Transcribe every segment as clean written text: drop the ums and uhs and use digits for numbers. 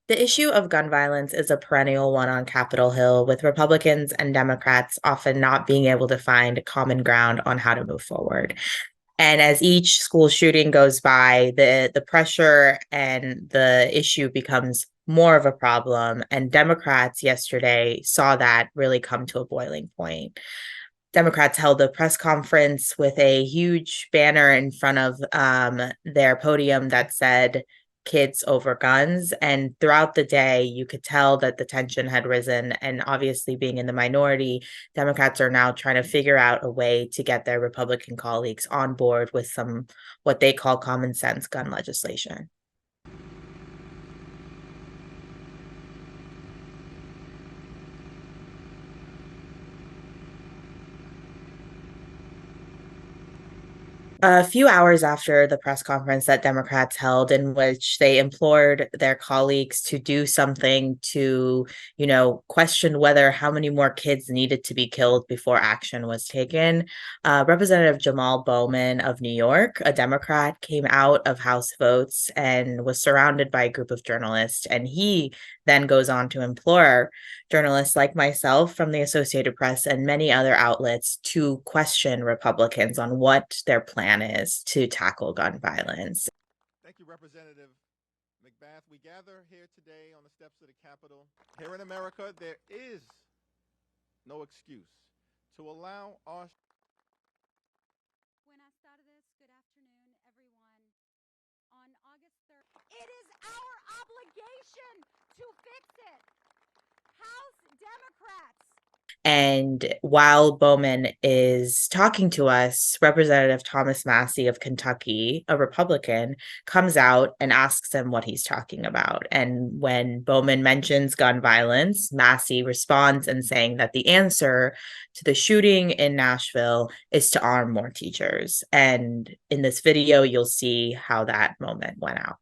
The issue of gun violence is a perennial one on Capitol Hill, with Republicans and Democrats often not being able to find common ground on how to move forward. And as each school shooting goes by, the pressure and the issue becomes more of a problem. And Democrats yesterday saw that really come to a boiling point. Democrats held a press conference with a huge banner in front of their podium that said kids over guns. And throughout the day, you could tell that the tension had risen. And obviously, being in the minority, Democrats are now trying to figure out a way to get their Republican colleagues on board with some what they call common sense gun legislation. A few hours after the press conference that Democrats held, in which they implored their colleagues to do something to, question whether how many more kids needed to be killed before action was taken, Representative Jamal Bowman of New York, a Democrat, came out of House votes and was surrounded by a group of journalists. And he then goes on to implore journalists like myself from the Associated Press and many other outlets to question Republicans on what their plan is to tackle gun violence. Thank you, Representative McBath. We gather here today on the steps of the Capitol. Here in America, there is no excuse to allow our... Buenas tardes, good afternoon, everyone. On August 3rd, it is our obligation to fix it. House Democrats. And while Bowman is talking to us, Representative Thomas Massie of Kentucky, a Republican, comes out and asks him what he's talking about. And when Bowman mentions gun violence, Massie responds and saying that the answer to the shooting in Nashville is to arm more teachers. And in this video, you'll see how that moment went out.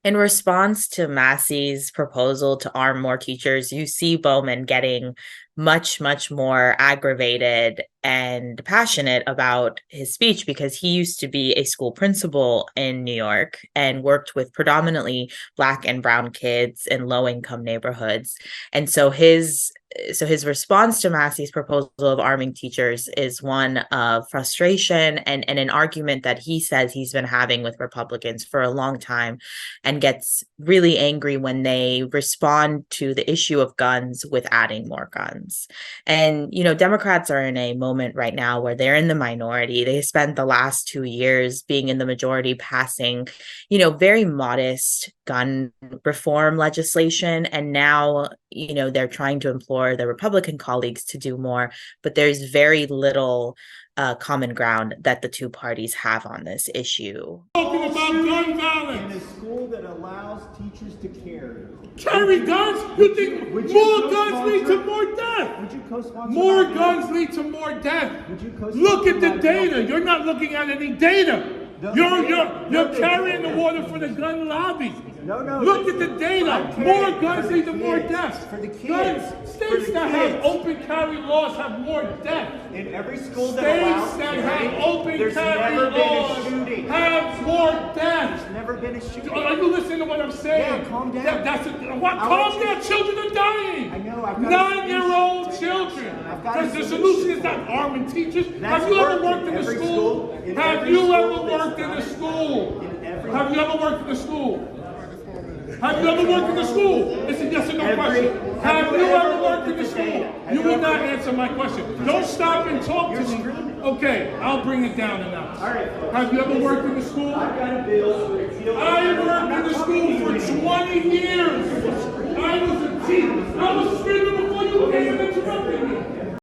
In response to Massey's proposal to arm more teachers, you see Bowman getting much, much more aggravated and passionate about his speech because he used to be a school principal in New York and worked with predominantly Black and brown kids in low-income neighborhoods. And so his response to Massey's proposal of arming teachers is one of frustration and an argument that he says he's been having with Republicans for a long time, and gets really angry when they respond to the issue of guns with adding more guns. And, Democrats are in a moment right now where they're in the minority. They spent the last 2 years being in the majority, passing, very modest gun reform legislation. And now, they're trying to implore their Republican colleagues to do more, but there's very little common ground that the two parties have on this issue. Talking about gun violence. In a school that allows teachers to carry guns? You think more guns lead to more death? Would you co-sponsor? More guns lead to more death. Would you co-sponsor? Look at the data. You're not looking at any data. You're carrying the water for the gun lobby. No. Look at the data. More guns lead to more deaths. For the kids. Guns, states that have open carry laws have more deaths. In every school that allows States that have open there's carry never been a laws shooting. have more deaths. There's never been a shooting. Are you listening to what I'm saying? Yeah, calm down. Calm down. Children are dying. I know. I've got 9-year-old children. Because the solution is not arming teachers. Have you ever worked in a school? Have you ever worked in a school? Have you ever worked in a school? Have you ever worked in a school? It's a yes or no question. Have you ever worked in a school? You will not answer my question. Don't stop and talk to me. Okay, I'll bring it down a notch. All right. Have you ever worked in a school? I've got a bill. I worked in the school for 20 years. I was a teacher. I was screaming before you came and interrupted me.